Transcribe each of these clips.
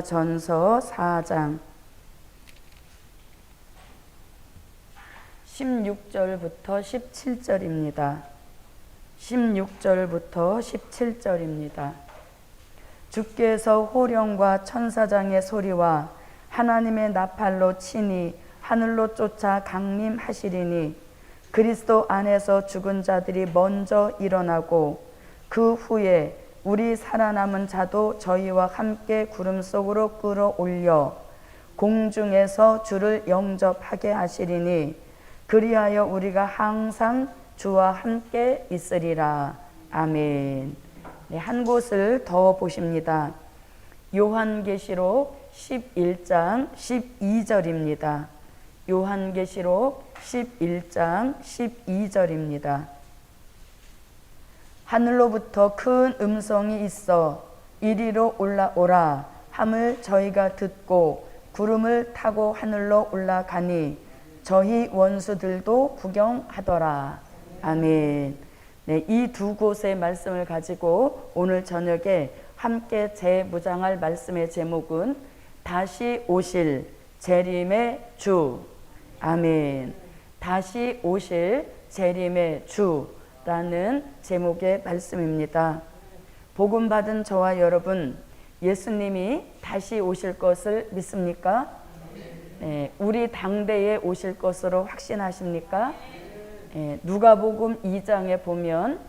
전서 4장 16절부터 17절입니다. 16절부터 17절입니다. 주께서 호령과 천사장의 소리와 하나님의 나팔로 치니 하늘로 쫓아 강림하시리니 그리스도 안에서 죽은 자들이 먼저 일어나고 그 후에 우리 살아남은 자도 저희와 함께 구름 속으로 끌어올려 공중에서 주를 영접하게 하시리니 그리하여 우리가 항상 주와 함께 있으리라. 아멘. 네, 한 곳을 더 보십니다. 요한계시록 11장 12절입니다. 요한계시록 11장 12절입니다. 하늘로부터 큰 음성이 있어 이리로 올라오라 함을 저희가 듣고 구름을 타고 하늘로 올라가니 저희 원수들도 구경하더라. 아멘. 네, 이 두 곳의 말씀을 가지고 오늘 저녁에 함께 재무장할 말씀의 제목은 다시 오실 재림의 주. 아멘. 다시 오실 재림의 주라는 제목의 말씀입니다. 복음 받은 저와 여러분, 예수님이 다시 오실 것을 믿습니까? 네, 우리 당대에 오실 것으로 확신하십니까? 네, 누가복음 2장에 보면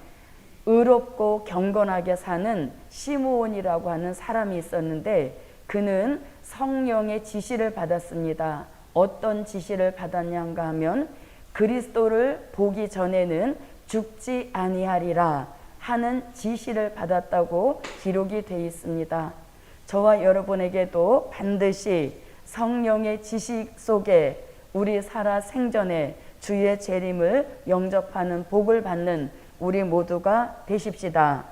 의롭고 경건하게 사는 시므온이라고 하는 사람이 있었는데 그는 성령의 지시를 받았습니다. 어떤 지시를 받았는가 하면 그리스도를 보기 전에는 죽지 아니하리라 하는 지시를 받았다고 기록이 되어 있습니다. 저와 여러분에게도 반드시 성령의 지식 속에 우리 살아 생전에 주의 재림을 영접하는 복을 받는 우리 모두가 되십시다.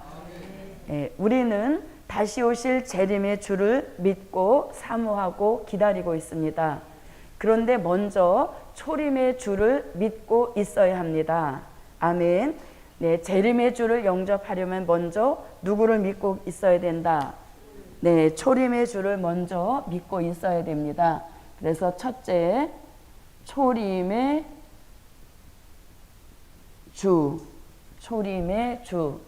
우리는 다시 오실 재림의 주를 믿고 사모하고 기다리고 있습니다. 그런데 먼저 초림의 주를 믿고 있어야 합니다. 아멘. 네, 재림의 주를 영접하려면 먼저 누구를 믿고 있어야 된다? 네, 초림의 주를 먼저 믿고 있어야 됩니다. 그래서 첫째, 초림의 주. 초림의 주.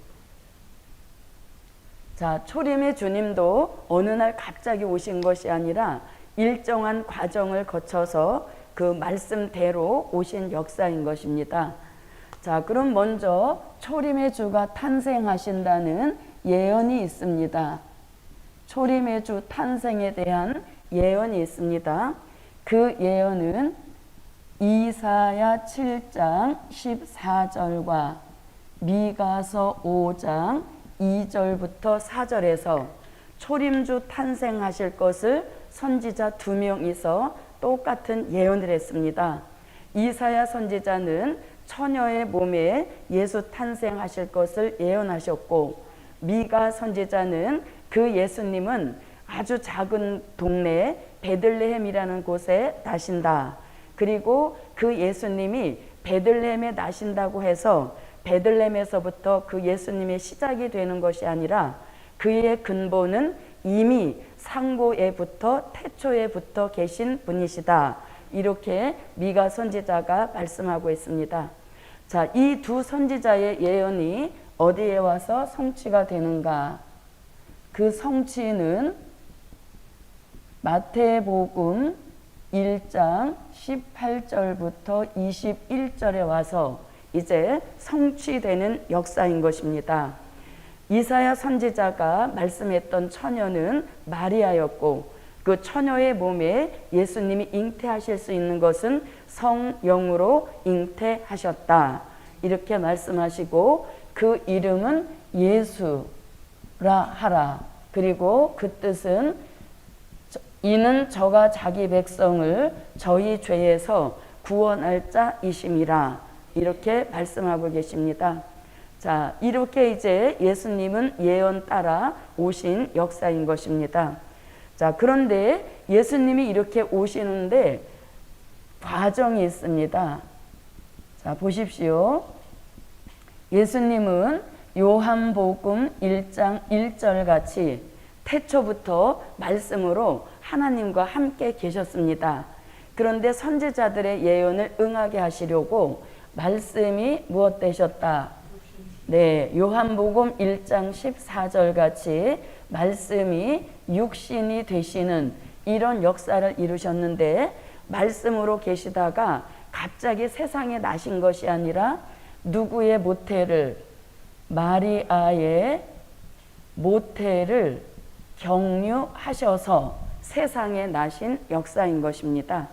자, 초림의 주님도 어느 날 갑자기 오신 것이 아니라 일정한 과정을 거쳐서 그 말씀대로 오신 역사인 것입니다. 자, 그럼 먼저 초림의 주가 탄생하신다는 예언이 있습니다. 초림의 주 탄생에 대한 예언이 있습니다. 그 예언은 이사야 7장 14절과 미가서 5장 2절부터 4절에서 초림주 탄생하실 것을 선지자 2명이서 똑같은 예언을 했습니다. 이사야 선지자는 처녀의 몸에 예수 탄생하실 것을 예언하셨고 미가 선지자는 그 예수님은 아주 작은 동네 베들레헴이라는 곳에 나신다. 그리고 그 예수님이 베들레헴에 나신다고 해서 베들레헴에서부터 그 예수님의 시작이 되는 것이 아니라 그의 근본은 이미 상고에부터 태초에부터 계신 분이시다. 이렇게 미가 선지자가 말씀하고 있습니다. 자, 이 두 선지자의 예언이 어디에 와서 성취가 되는가? 그 성취는 마태복음 1장 18절부터 21절에 와서 이제 성취되는 역사인 것입니다. 이사야 선지자가 말씀했던 처녀는 마리아였고 그 처녀의 몸에 예수님이 잉태하실 수 있는 것은 성령으로 잉태하셨다. 이렇게 말씀하시고 그 이름은 예수라 하라. 그리고 그 뜻은 이는 저가 자기 백성을 저희 죄에서 구원할 자이심이라. 이렇게 말씀하고 계십니다. 자, 이렇게 이제 예수님은 예언 따라 오신 역사인 것입니다. 자, 그런데 예수님이 이렇게 오시는데 과정이 있습니다. 자, 보십시오. 예수님은 요한복음 1장 1절 같이 태초부터 말씀으로 하나님과 함께 계셨습니다. 그런데 선지자들의 예언을 응하게 하시려고 말씀이 무엇 되셨다? 네, 요한복음 1장 14절 같이 말씀이 육신이 되시는 이런 역사를 이루셨는데, 말씀으로 계시다가 갑자기 세상에 나신 것이 아니라 누구의 모태를, 마리아의 모태를 경유하셔서 세상에 나신 역사인 것입니다.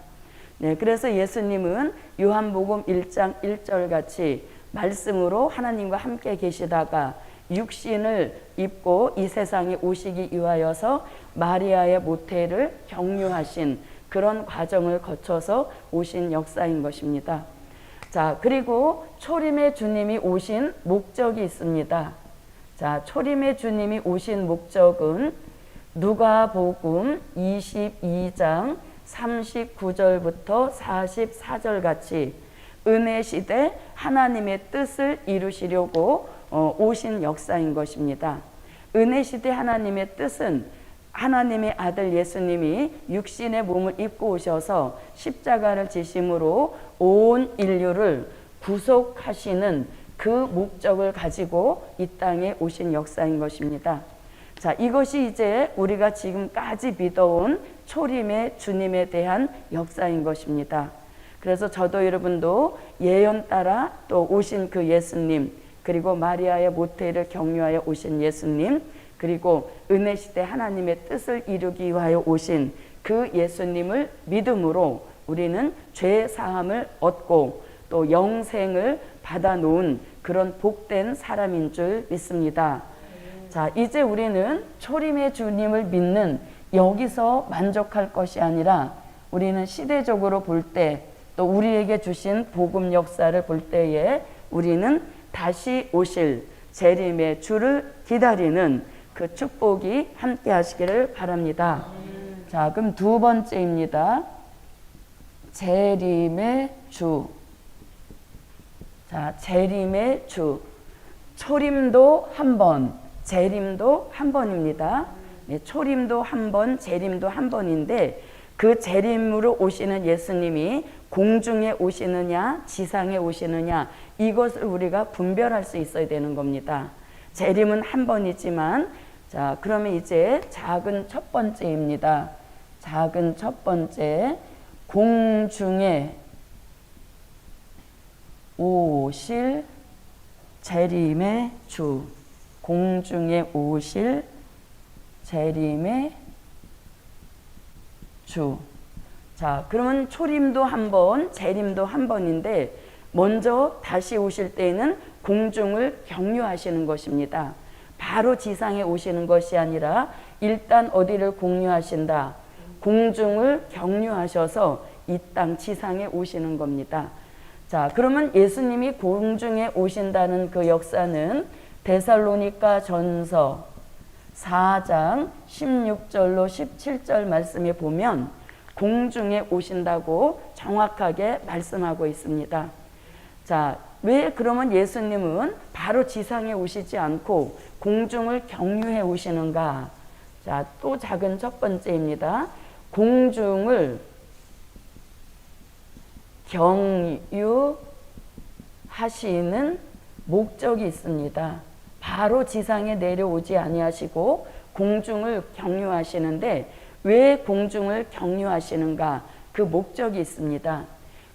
네, 그래서 예수님은 요한복음 1장 1절 같이 말씀으로 하나님과 함께 계시다가 육신을 입고 이 세상에 오시기 위하여서 마리아의 모태를 경유하신 그런 과정을 거쳐서 오신 역사인 것입니다. 자, 그리고 초림의 주님이 오신 목적이 있습니다. 자, 초림의 주님이 오신 목적은 누가복음 22장 39절부터 44절 같이 은혜 시대 하나님의 뜻을 이루시려고 오신 역사인 것입니다. 은혜 시대 하나님의 뜻은 하나님의 아들 예수님이 육신의 몸을 입고 오셔서 십자가를 지심으로 온 인류를 구속하시는 그 목적을 가지고 이 땅에 오신 역사인 것입니다. 자, 이것이 이제 우리가 지금까지 믿어온 초림의 주님에 대한 역사인 것입니다. 그래서 저도 여러분도 예언 따라 또 오신 그 예수님, 그리고 마리아의 모태를 경유하여 오신 예수님, 그리고 은혜 시대 하나님의 뜻을 이루기 위하여 오신 그 예수님을 믿음으로 우리는 죄 사함을 얻고 또 영생을 받아 놓은 그런 복된 사람인 줄 믿습니다. 자, 이제 우리는 초림의 주님을 믿는 여기서 만족할 것이 아니라 우리는 시대적으로 볼 때 또 우리에게 주신 복음 역사를 볼 때에 우리는 다시 오실 재림의 주를 기다리는 그 축복이 함께 하시기를 바랍니다. 자, 그럼 두 번째입니다. 재림의 주. 자, 재림의 주. 초림도 한 번, 재림도 한 번입니다. 네, 초림도 한 번, 재림도 한 번인데 그 재림으로 오시는 예수님이 공중에 오시느냐 지상에 오시느냐 이것을 우리가 분별할 수 있어야 되는 겁니다. 재림은 한 번이지만, 자, 그러면 이제 작은 첫 번째입니다. 작은 첫 번째, 공중에 오실 재림의 주. 공중에 오실 재림의 주. 자, 그러면 초림도 한 번, 재림도 한 번인데 먼저 다시 오실 때에는 공중을 경유하시는 것입니다. 바로 지상에 오시는 것이 아니라 일단 어디를 공유하신다? 공중을 경유하셔서 이 땅 지상에 오시는 겁니다. 자, 그러면 예수님이 공중에 오신다는 그 역사는 데살로니가 전서 4장 16절로 17절 말씀에 보면 공중에 오신다고 정확하게 말씀하고 있습니다. 자, 왜 그러면 예수님은 바로 지상에 오시지 않고 공중을 경유해 오시는가? 자, 또 작은 첫 번째입니다. 공중을 경유하시는 목적이 있습니다. 바로 지상에 내려오지 아니하시고 공중을 경유하시는데 왜 공중을 경유하시는가? 그 목적이 있습니다.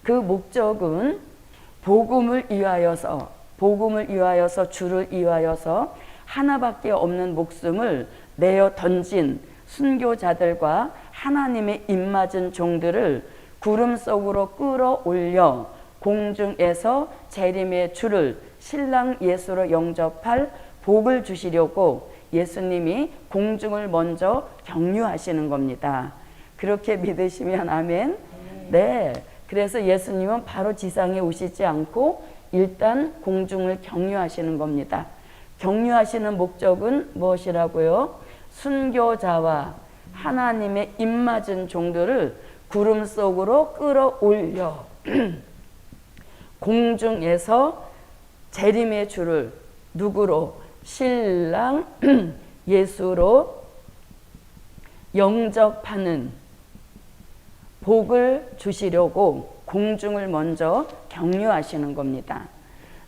그 목적은 복음을 위하여서 주를 위하여서 하나밖에 없는 목숨을 내어 던진 순교자들과 하나님의 입맞은 종들을 구름 속으로 끌어올려 공중에서 재림의 주를 신랑 예수로 영접할 복을 주시려고 예수님이 공중을 먼저 경유하시는 겁니다. 그렇게 믿으시면 아멘. 네. 그래서 예수님은 바로 지상에 오시지 않고 일단 공중을 경유하시는 겁니다. 경유하시는 목적은 무엇이라고요? 순교자와 하나님의 입맞은 종들을 구름 속으로 끌어올려 공중에서 재림의 주를 누구로? 신랑 예수로 영접하는 복을 주시려고 공중을 먼저 경유하시는 겁니다.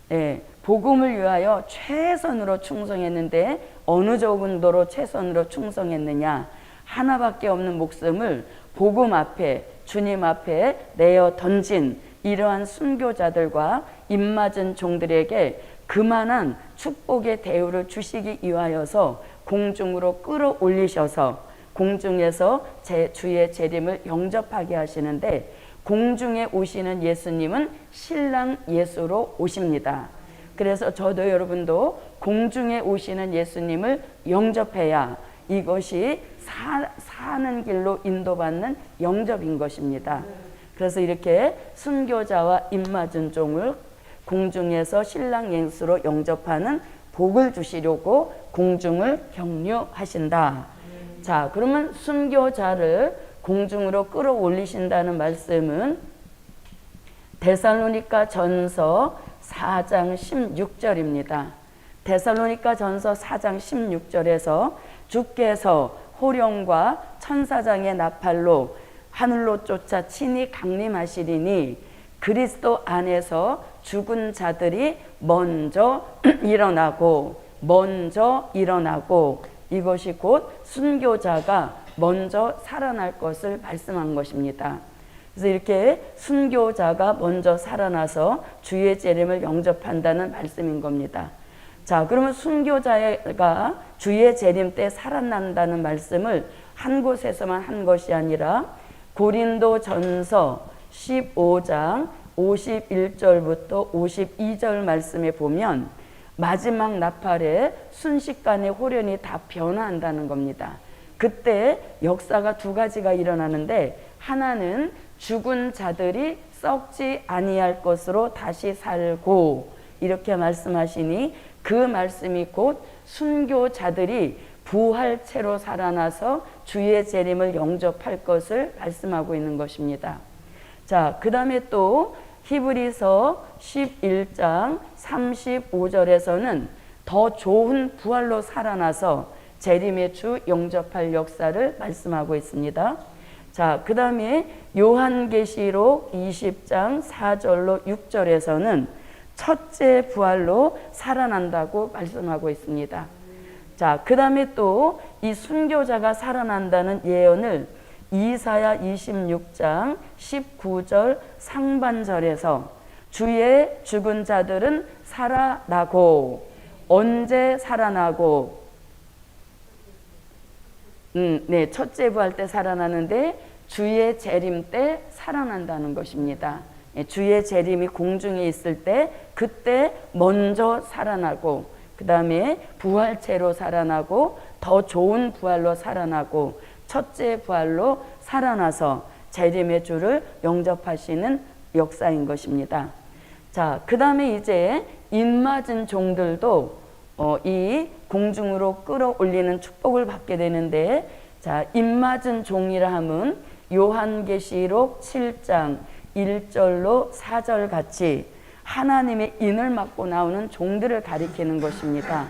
네, 복음을 위하여 최선으로 충성했는데 어느 정도로 최선으로 충성했느냐? 하나밖에 없는 목숨을 복음 앞에, 주님 앞에 내어 던진 이러한 순교자들과 입맞은 종들에게 그만한 축복의 대우를 주시기 위하여서 공중으로 끌어올리셔서 공중에서 주의 재림을 영접하게 하시는데, 공중에 오시는 예수님은 신랑 예수로 오십니다. 그래서 저도 여러분도 공중에 오시는 예수님을 영접해야 이것이 사는 길로 인도받는 영접인 것입니다. 그래서 이렇게 순교자와 입맞은 종을 공중에서 신랑 예수로 영접하는 복을 주시려고 공중을 경유하신다. 자, 그러면 순교자를 공중으로 끌어올리신다는 말씀은 데살로니가 전서 4장 16절입니다. 데살로니가 전서 4장 16절에서 주께서 호령과 천사장의 나팔로 하늘로 쫓아 친히 강림하시리니 그리스도 안에서 죽은 자들이 먼저 일어나고 이것이 곧 순교자가 먼저 살아날 것을 말씀한 것입니다. 그래서 이렇게 순교자가 먼저 살아나서 주의 재림을 영접한다는 말씀인 겁니다. 자, 그러면 순교자가 주의 재림 때 살아난다는 말씀을 한 곳에서만 한 것이 아니라 고린도 전서 15장 51절부터 52절 말씀에 보면 마지막 나팔에 순식간에 호련이 다 변화한다는 겁니다. 그때 역사가 두 가지가 일어나는데, 하나는 죽은 자들이 썩지 아니할 것으로 다시 살고, 이렇게 말씀하시니 그 말씀이 곧 순교자들이 부활체로 살아나서 주의 재림을 영접할 것을 말씀하고 있는 것입니다. 자, 그 다음에 또 히브리서 11장 35절에서는 더 좋은 부활로 살아나서 재림의 주 영접할 역사를 말씀하고 있습니다. 자, 그 다음에 요한계시록 20장 4절로 6절에서는 첫째 부활로 살아난다고 말씀하고 있습니다. 자, 그 다음에 또 이 순교자가 살아난다는 예언을 이사야 26장 19절 상반절에서 주의 죽은 자들은 살아나고, 언제 살아나고, 네, 첫째 부활 때 살아나는데 주의 재림 때 살아난다는 것입니다. 주의 재림이 공중에 있을 때 그때 먼저 살아나고, 그 다음에 부활체로 살아나고, 더 좋은 부활로 살아나고, 첫째 부활로 살아나서 재림의 주를 영접하시는 역사인 것입니다. 자, 그 다음에 이제 입맞은 종들도 이 공중으로 끌어올리는 축복을 받게 되는데, 자, 입맞은 종이라 함은 요한계시록 7장 1절로 4절 같이 하나님의 인을 맡고 나오는 종들을 가리키는 것입니다.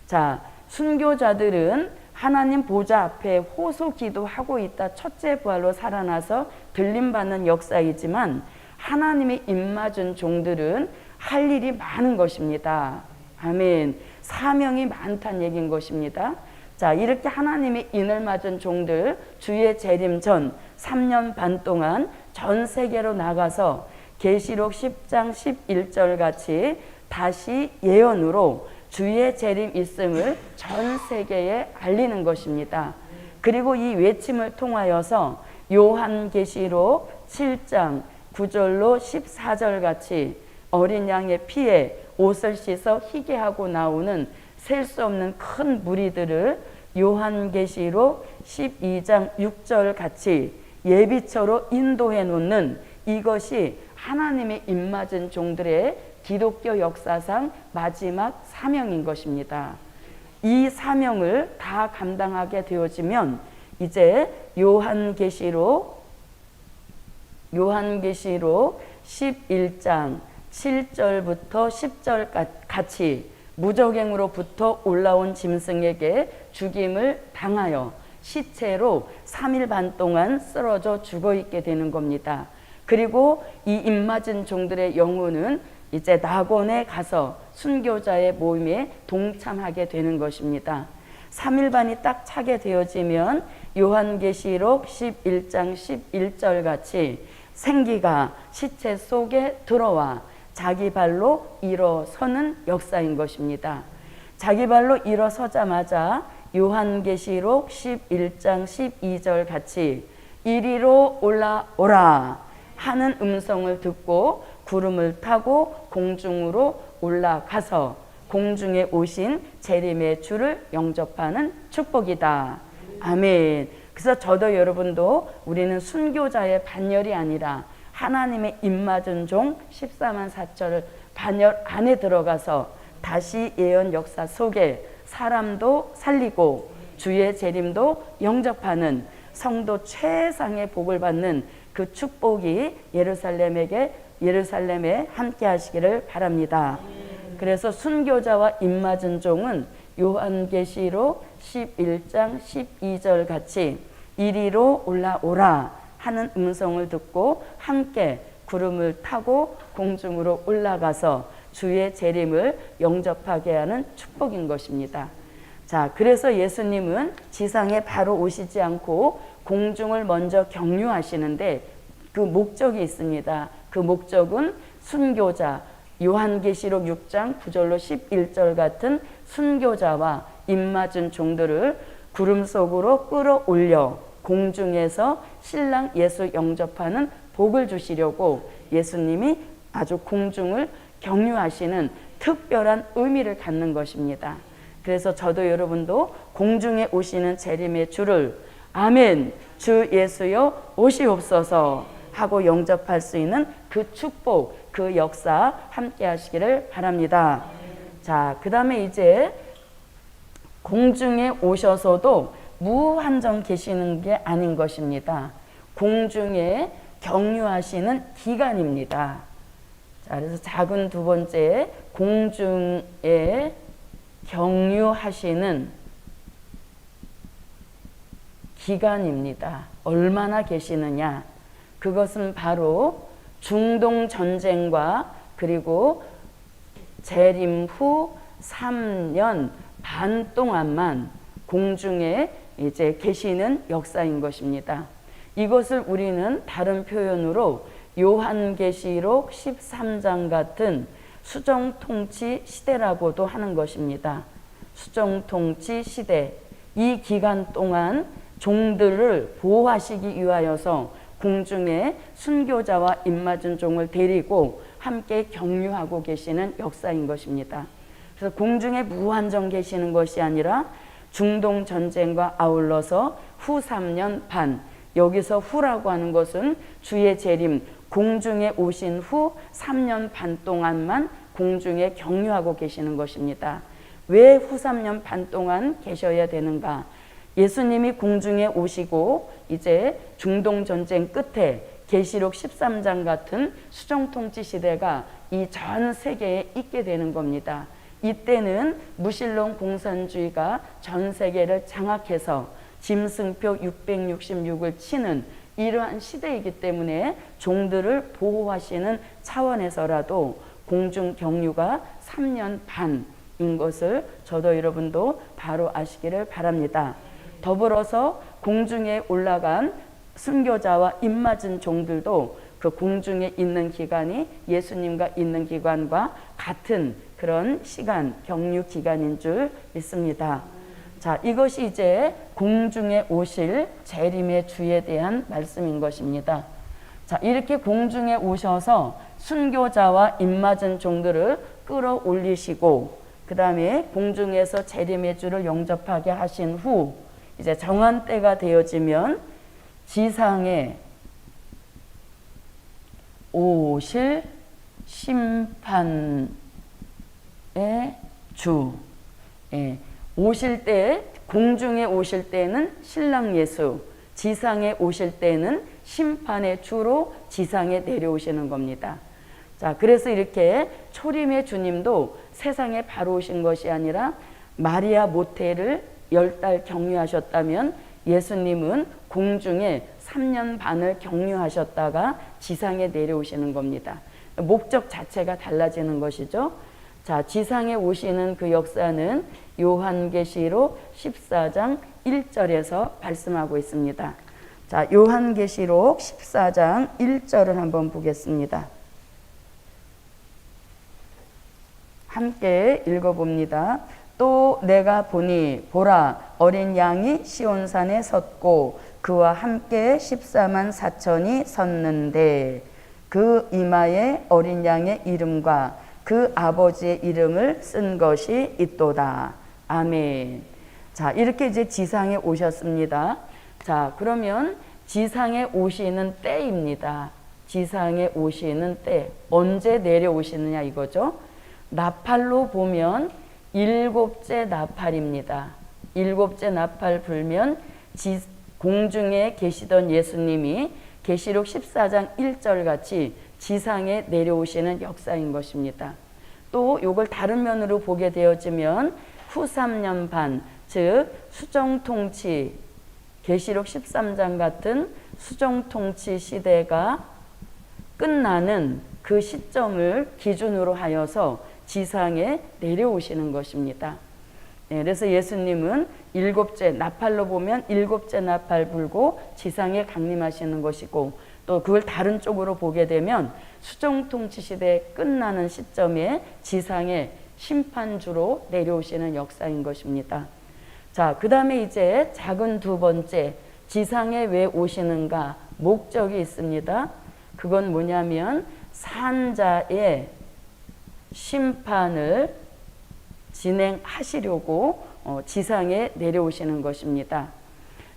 자, 순교자들은 하나님 보좌 앞에 호소 기도하고 있다 첫째 부활로 살아나서 들림받는 역사이지만, 하나님의 입맞은 종들은 할 일이 많은 것입니다. 아멘. 사명이 많다는 얘기인 것입니다. 자, 이렇게 하나님의 인을 맞은 종들, 주의 재림 전 3년 반 동안 전 세계로 나가서 계시록 10장 11절 같이 다시 예언으로 주의 재림 있음을 전 세계에 알리는 것입니다. 그리고 이 외침을 통하여서 요한계시록 7장 9절로 14절 같이 어린 양의 피에 옷을 씻어 희게 하고 나오는 셀 수 없는 큰 무리들을 요한계시록 12장 6절 같이 예비처로 인도해 놓는, 이것이 하나님의 입맞은 종들의 기독교 역사상 마지막 사명인 것입니다. 이 사명을 다 감당하게 되어지면 이제 요한계시록 11장 7절부터 10절 같이 무적행으로부터 올라온 짐승에게 죽임을 당하여 시체로 3일 반 동안 쓰러져 죽어 있게 되는 겁니다. 그리고 이 입맞은 종들의 영혼은 이제 낙원에 가서 순교자의 모임에 동참하게 되는 것입니다. 3일 반이 딱 차게 되어지면 요한계시록 11장 11절 같이 생기가 시체 속에 들어와 자기 발로 일어서는 역사인 것입니다. 자기 발로 일어서자마자 요한계시록 11장 12절 같이 이리로 올라오라 하는 음성을 듣고 구름을 타고 공중으로 올라가서 공중에 오신 재림의 주를 영접하는 축복이다. 아멘. 그래서 저도 여러분도 우리는 순교자의 반열이 아니라 하나님의 입맞은 종 14만 4천을 반열 안에 들어가서 다시 예언 역사 속에 사람도 살리고 주의 재림도 영접하는 성도 최상의 복을 받는 그 축복이 예루살렘에 함께 하시기를 바랍니다. 그래서 순교자와 입맞은 종은 요한계시록 11장 12절 같이 이리로 올라오라 하는 음성을 듣고 함께 구름을 타고 공중으로 올라가서 주의 재림을 영접하게 하는 축복인 것입니다. 자, 그래서 예수님은 지상에 바로 오시지 않고 공중을 먼저 경유하시는데 그 목적이 있습니다. 그 목적은 순교자, 요한계시록 6장 9절로 11절 같은 순교자와 입맞은 종들을 구름 속으로 끌어올려 공중에서 신랑 예수 영접하는 복을 주시려고 예수님이 아주 공중을 경유하시는 특별한 의미를 갖는 것입니다. 그래서 저도 여러분도 공중에 오시는 재림의 주를 아멘 주 예수여 오시옵소서 하고 영접할 수 있는 그 축복, 그 역사 함께 하시기를 바랍니다. 자, 그 다음에 이제 공중에 오셔서도 무한정 계시는 게 아닌 것입니다. 공중에 경유하시는 기간입니다. 자, 그래서 작은 두 번째 공중에 경유하시는 기간입니다. 얼마나 계시느냐? 그것은 바로 중동 전쟁과 그리고 재림 후 3년 반 동안만 공중에 이제 계시는 역사인 것입니다. 이것을 우리는 다른 표현으로 요한계시록 13장 같은 수정통치 시대라고도 하는 것입니다. 수정통치 시대. 이 기간 동안 종들을 보호하시기 위하여서 공중에 순교자와 입맞은 종을 데리고 함께 경유하고 계시는 역사인 것입니다. 그래서 공중에 무한정 계시는 것이 아니라 중동 전쟁과 아울러서 후 3년 반, 여기서 후라고 하는 것은 주의 재림, 공중에 오신 후 3년 반 동안만 공중에 경유하고 계시는 것입니다. 왜 후 3년 반 동안 계셔야 되는가? 예수님이 공중에 오시고 이제 중동 전쟁 끝에 계시록 13장 같은 수정통치 시대가 이 전 세계에 있게 되는 겁니다. 이때는 무신론 공산주의가 전 세계를 장악해서 짐승표 666을 치는 이러한 시대이기 때문에 종들을 보호하시는 차원에서라도 공중 경유가 3년 반인 것을 저도 여러분도 바로 아시기를 바랍니다. 더불어서 공중에 올라간 순교자와 입맞은 종들도 그 공중에 있는 기간이 예수님과 있는 기간과 같은 그런 시간, 경유 기간인 줄 믿습니다. 자, 이것이 이제 공중에 오실 재림의 주에 대한 말씀인 것입니다. 자, 이렇게 공중에 오셔서 순교자와 입맞은 종들을 끌어올리시고 그 다음에 공중에서 재림의 주를 영접하게 하신 후 이제 정한 때가 되어지면 지상에 오실 심판의 주. 오실 때, 공중에 오실 때는 신랑 예수, 지상에 오실 때는 심판의 주로 지상에 내려오시는 겁니다. 자, 그래서 이렇게 초림의 주님도 세상에 바로 오신 것이 아니라 마리아 모태를 10달 경유하셨다면 예수님은 공중에 3년 반을 경유하셨다가 지상에 내려오시는 겁니다. 목적 자체가 달라지는 것이죠. 자, 지상에 오시는 그 역사는 요한계시록 14장 1절에서 말씀하고 있습니다. 자, 요한계시록 14장 1절을 한번 보겠습니다. 함께 읽어봅니다. 또 내가 보니 보라 어린 양이 시온산에 섰고 그와 함께 14만 4천이 섰는데 그 이마에 어린 양의 이름과 그 아버지의 이름을 쓴 것이 있도다. 아멘. 자, 이렇게 이제 지상에 오셨습니다. 자, 그러면 지상에 오시는 때입니다. 지상에 오시는 때. 언제 내려오시느냐 이거죠. 나팔로 보면 7째 나팔입니다. 7째 나팔 불면 공중에 계시던 예수님이 계시록 14장 1절 같이 지상에 내려오시는 역사인 것입니다. 또 이걸 다른 면으로 보게 되어지면 후 3년 반, 즉 수정통치, 계시록 13장 같은 수정통치 시대가 끝나는 그 시점을 기준으로 하여서 지상에 내려오시는 것입니다. 네, 그래서 예수님은 7째 나팔로 보면 7째 나팔 불고 지상에 강림하시는 것이고, 또 그걸 다른 쪽으로 보게 되면 수정통치 시대 끝나는 시점에 지상에 심판주로 내려오시는 역사인 것입니다. 자, 그 다음에 이제 작은 두 번째, 지상에 왜 오시는가? 목적이 있습니다. 그건 뭐냐면 산자의 심판을 진행하시려고 지상에 내려오시는 것입니다.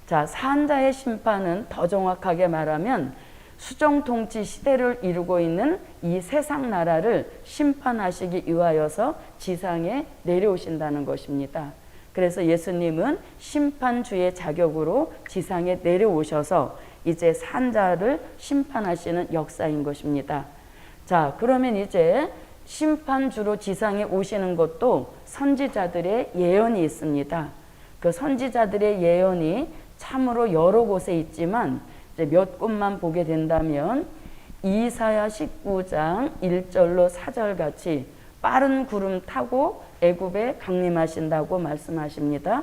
자, 산자의 심판은 더 정확하게 말하면 수정통치 시대를 이루고 있는 이 세상 나라를 심판하시기 위하여서 지상에 내려오신다는 것입니다. 그래서 예수님은 심판주의 자격으로 지상에 내려오셔서 이제 산자를 심판하시는 역사인 것입니다. 자, 그러면 이제 심판주로 지상에 오시는 것도 선지자들의 예언이 있습니다. 그 선지자들의 예언이 참으로 여러 곳에 있지만 이제 몇 곳만 보게 된다면 이사야 19장 1절로 4절 같이 빠른 구름 타고 애굽에 강림하신다고 말씀하십니다.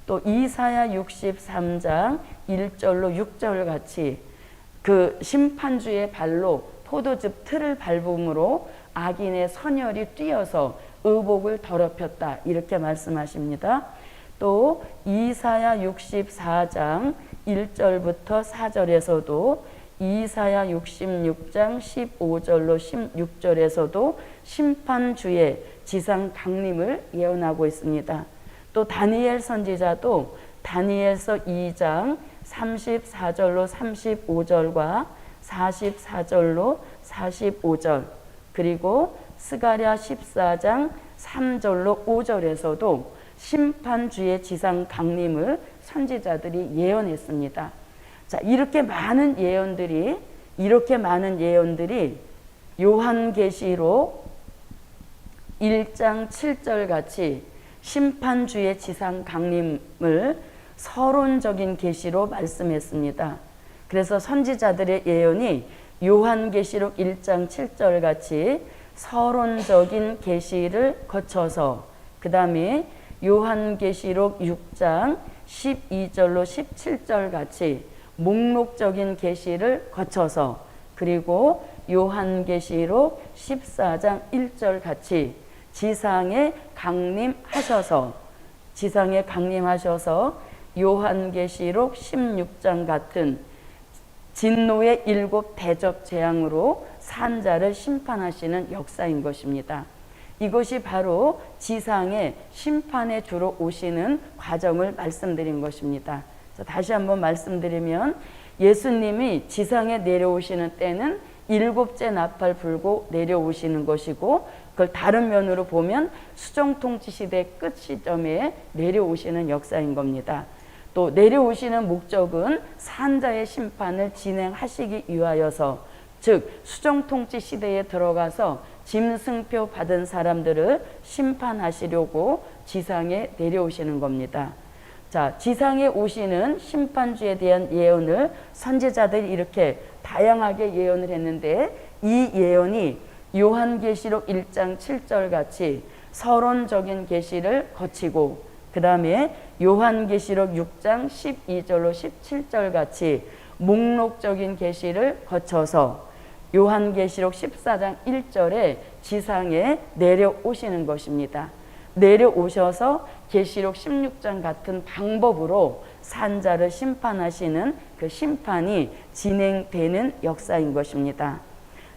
또 이사야 63장 1절로 6절 같이 그 심판주의 발로 포도즙 틀을 밟음으로 악인의 선혈이 뛰어서 의복을 더럽혔다, 이렇게 말씀하십니다. 또 이사야 64장 1절부터 4절에서도 이사야 66장 15절로 16절에서도 심판주의 지상 강림을 예언하고 있습니다. 또 다니엘 선지자도 다니엘서 2장 34절로 35절과 44절로 45절, 그리고 스가랴 14장 3절로 5절에서도 심판주의 지상 강림을 선지자들이 예언했습니다. 자, 이렇게 많은 예언들이 요한계시록 1장 7절 같이 심판주의 지상 강림을 서론적인 계시로 말씀했습니다. 그래서 선지자들의 예언이 요한계시록 1장 7절 같이 서론적인 계시를 거쳐서, 그 다음에 요한계시록 6장 12절로 17절 같이 목록적인 계시를 거쳐서, 그리고 요한계시록 14장 1절 같이 지상에 강림하셔서 요한계시록 16장 같은 진노의 7 대접 재앙으로 산자를 심판하시는 역사인 것입니다. 이것이 바로 지상에 심판에 주로 오시는 과정을 말씀드린 것입니다. 다시 한번 말씀드리면 예수님이 지상에 내려오시는 때는 7째 나팔 불고 내려오시는 것이고, 그걸 다른 면으로 보면 수정통치 시대 끝 시점에 내려오시는 역사인 겁니다. 또 내려오시는 목적은 산자의 심판을 진행하시기 위하여서, 즉 수정통치 시대에 들어가서 짐승표 받은 사람들을 심판하시려고 지상에 내려오시는 겁니다. 자, 지상에 오시는 심판주에 대한 예언을 선지자들이 이렇게 다양하게 예언을 했는데, 이 예언이 요한계시록 1장 7절 같이 서론적인 계시를 거치고, 그 다음에 요한계시록 6장 12절로 17절 같이 목록적인 계시를 거쳐서 요한계시록 14장 1절에 지상에 내려오시는 것입니다. 내려오셔서 계시록 16장 같은 방법으로 산자를 심판하시는 그 심판이 진행되는 역사인 것입니다.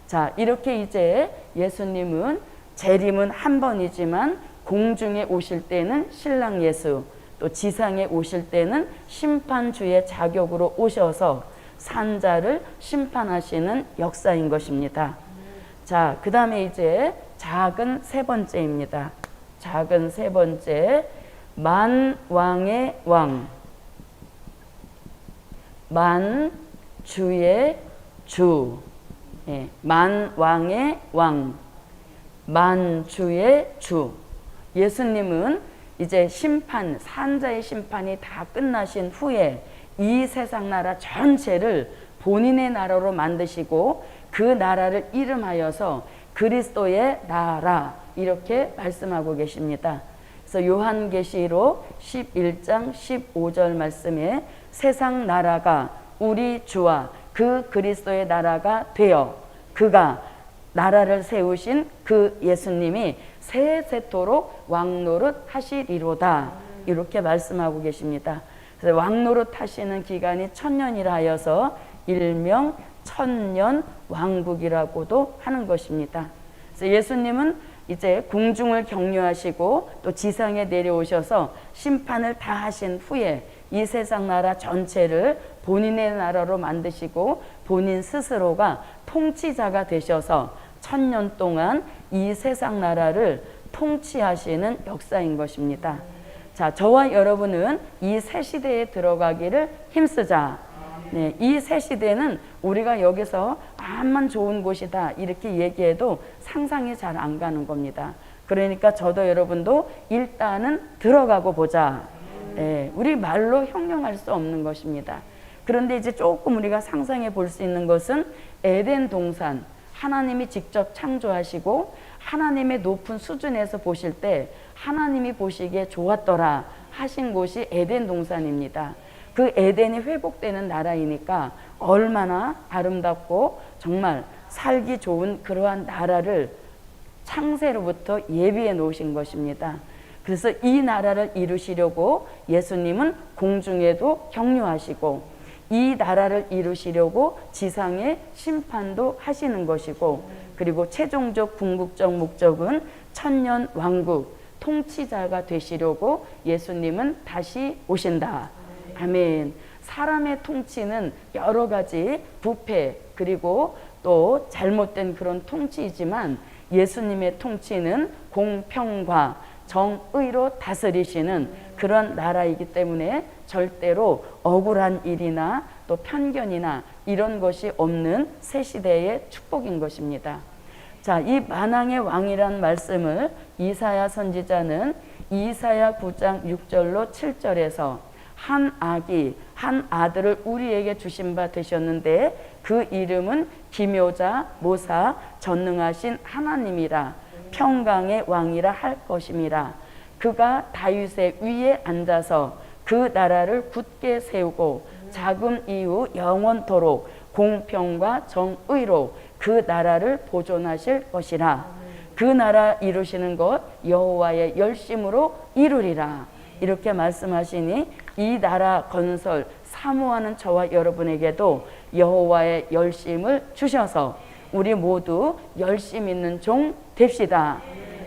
자, 이렇게 이제 예수님은 재림은 한 번이지만 공중에 오실 때는 신랑 예수, 또 지상에 오실 때는 심판주의 자격으로 오셔서 산자를 심판하시는 역사인 것입니다. 자, 그 다음에 이제 작은 세 번째입니다. 작은 세 번째, 만왕의 왕, 만주의 주, 예, 만왕의 왕, 만주의 주. 예수님은 이제 심판, 산자의 심판이 다 끝나신 후에 이 세상 나라 전체를 본인의 나라로 만드시고 그 나라를 이름하여서 그리스도의 나라, 이렇게 말씀하고 계십니다. 그래서 요한계시록 11장 15절 말씀에 세상 나라가 우리 주와 그 그리스도의 나라가 되어 그가 나라를 세우신 그 예수님이 세세토록 왕노릇 하시리로다, 이렇게 말씀하고 계십니다. 그래서 왕노릇 하시는 기간이 1000년이라 하여서 일명 천년 왕국이라고도 하는 것입니다. 그래서 예수님은 이제 공중을 경유하시고 또 지상에 내려오셔서 심판을 다 하신 후에 이 세상 나라 전체를 본인의 나라로 만드시고 본인 스스로가 통치자가 되셔서 1000년 동안 이 세상 나라를 통치하시는 역사인 것입니다. 자, 저와 여러분은 이 새 시대에 들어가기를 힘쓰자. 네, 이 새 시대는 우리가 여기서 암만 좋은 곳이다 이렇게 얘기해도 상상이 잘 안 가는 겁니다. 그러니까 저도 여러분도 일단은 들어가고 보자. 네, 우리 말로 형용할 수 없는 것입니다. 그런데 이제 조금 우리가 상상해 볼 수 있는 것은 에덴 동산, 하나님이 직접 창조하시고 하나님의 높은 수준에서 보실 때 하나님이 보시기에 좋았더라 하신 곳이 에덴 동산입니다. 그 에덴이 회복되는 나라이니까 얼마나 아름답고 정말 살기 좋은 그러한 나라를 창세로부터 예비해 놓으신 것입니다. 그래서 이 나라를 이루시려고 예수님은 공중에도 경유하시고 이 나라를 이루시려고 지상에 심판도 하시는 것이고, 그리고 최종적 궁극적 목적은 천년 왕국 통치자가 되시려고 예수님은 다시 오신다. 아멘. 사람의 통치는 여러 가지 부패 그리고 또 잘못된 그런 통치이지만 예수님의 통치는 공평과 정의로 다스리시는 그런 나라이기 때문에 절대로 억울한 일이나 또 편견이나 이런 것이 없는 새 시대의 축복인 것입니다. 자, 이 만왕의 왕이란 말씀을 이사야 선지자는 이사야 9장 6절로 7절에서 한 아기 한 아들을 우리에게 주신 바 되셨는데 그 이름은 기묘자 모사 전능하신 하나님이라 평강의 왕이라 할 것임이라. 그가 다윗의 위에 앉아서 그 나라를 굳게 세우고 자금 이후 영원토록 공평과 정의로 그 나라를 보존하실 것이라. 그 나라 이루시는 것 여호와의 열심으로 이루리라. 이렇게 말씀하시니 이 나라 건설 사모하는 저와 여러분에게도 여호와의 열심을 주셔서 우리 모두 열심 있는 종 됩시다.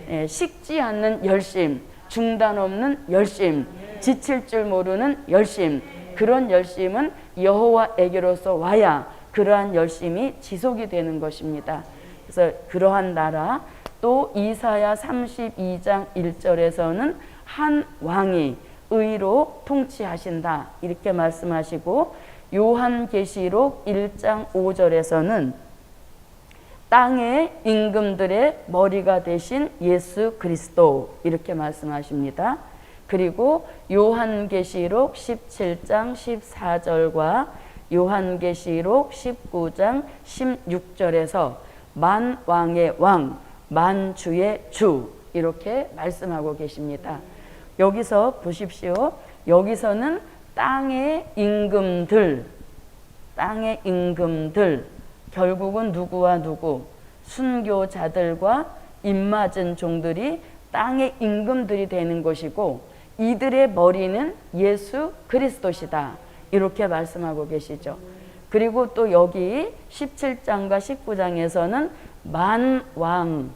예, 식지 않는 열심, 중단 없는 열심, 지칠 줄 모르는 열심, 그런 열심은 여호와에게로서 와야 그러한 열심이 지속이 되는 것입니다. 그래서 그러한 나라, 또 이사야 32장 1절에서는 한 왕이 의로 통치하신다 이렇게 말씀하시고, 요한계시록 1장 5절에서는 땅의 임금들의 머리가 되신 예수 그리스도 이렇게 말씀하십니다. 그리고 요한계시록 17장 14절과 요한계시록 19장 16절에서 만왕의 왕, 만주의 주 이렇게 말씀하고 계십니다. 여기서 보십시오. 여기서는 땅의 임금들 결국은 누구와 누구? 순교자들과 입맞은 종들이 땅의 임금들이 되는 것이고 이들의 머리는 예수 그리스도시다. 이렇게 말씀하고 계시죠. 그리고 또 여기 17장과 19장에서는 만왕,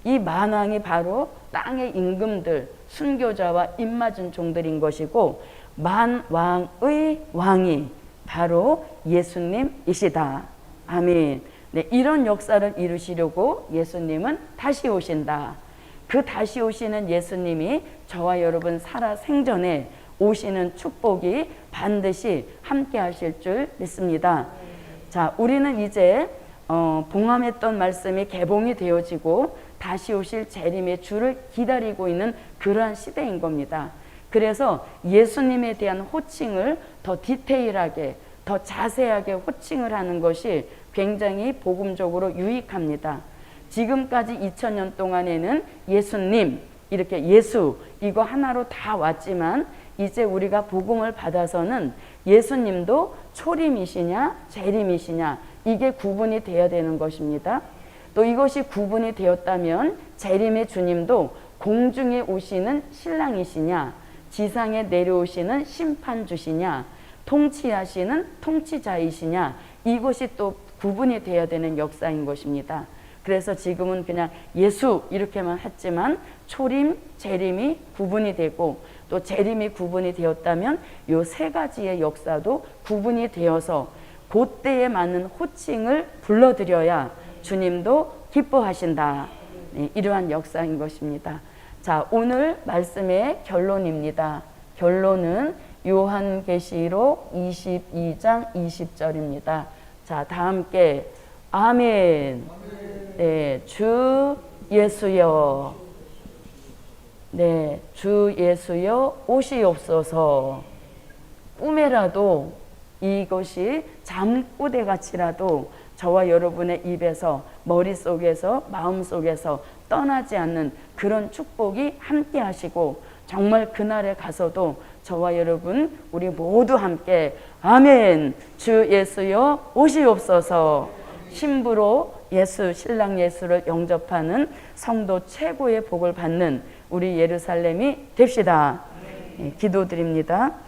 이 만왕이 바로 땅의 임금들, 순교자와 입맞은 종들인 것이고 만왕의 왕이 바로 예수님이시다. 아멘. 네, 이런 역사를 이루시려고 예수님은 다시 오신다. 그 다시 오시는 예수님이 저와 여러분 살아 생전에 오시는 축복이 반드시 함께 하실 줄 믿습니다. 자, 우리는 이제 봉함했던 말씀이 개봉이 되어지고 다시 오실 재림의 주를 기다리고 있는 그러한 시대인 겁니다. 그래서 예수님에 대한 호칭을 더 디테일하게, 더 자세하게 호칭을 하는 것이 굉장히 복음적으로 유익합니다. 지금까지 2000년 동안에는 예수님, 이렇게 예수 이거 하나로 다 왔지만 이제 우리가 복음을 받아서는 예수님도 초림이시냐 재림이시냐 이게 구분이 되어야 되는 것입니다. 또 이것이 구분이 되었다면 재림의 주님도 공중에 오시는 신랑이시냐 지상에 내려오시는 심판주시냐 통치하시는 통치자이시냐 이것이 또 구분이 되어야 되는 역사인 것입니다. 그래서 지금은 그냥 예수 이렇게만 했지만 초림, 재림이 구분이 되고 또 재림이 구분이 되었다면 이 세 가지의 역사도 구분이 되어서 그때에 맞는 호칭을 불러드려야 주님도 기뻐하신다. 네, 이러한 역사인 것입니다. 자, 오늘 말씀의 결론입니다. 결론은 요한계시록 22장 20절입니다. 자, 다 함께 아멘. 네, 주 예수여. 네, 주 예수여 오시옵소서. 꿈에라도 이것이 잠꼬대 같이라도 저와 여러분의 입에서 머릿속에서 마음속에서 떠나지 않는 그런 축복이 함께 하시고 정말 그날에 가서도 저와 여러분 우리 모두 함께 아멘 주 예수여 오시옵소서. 신부로 예수 신랑 예수를 영접하는 성도 최고의 복을 받는 우리 예루살렘이 됩시다. 네, 기도드립니다.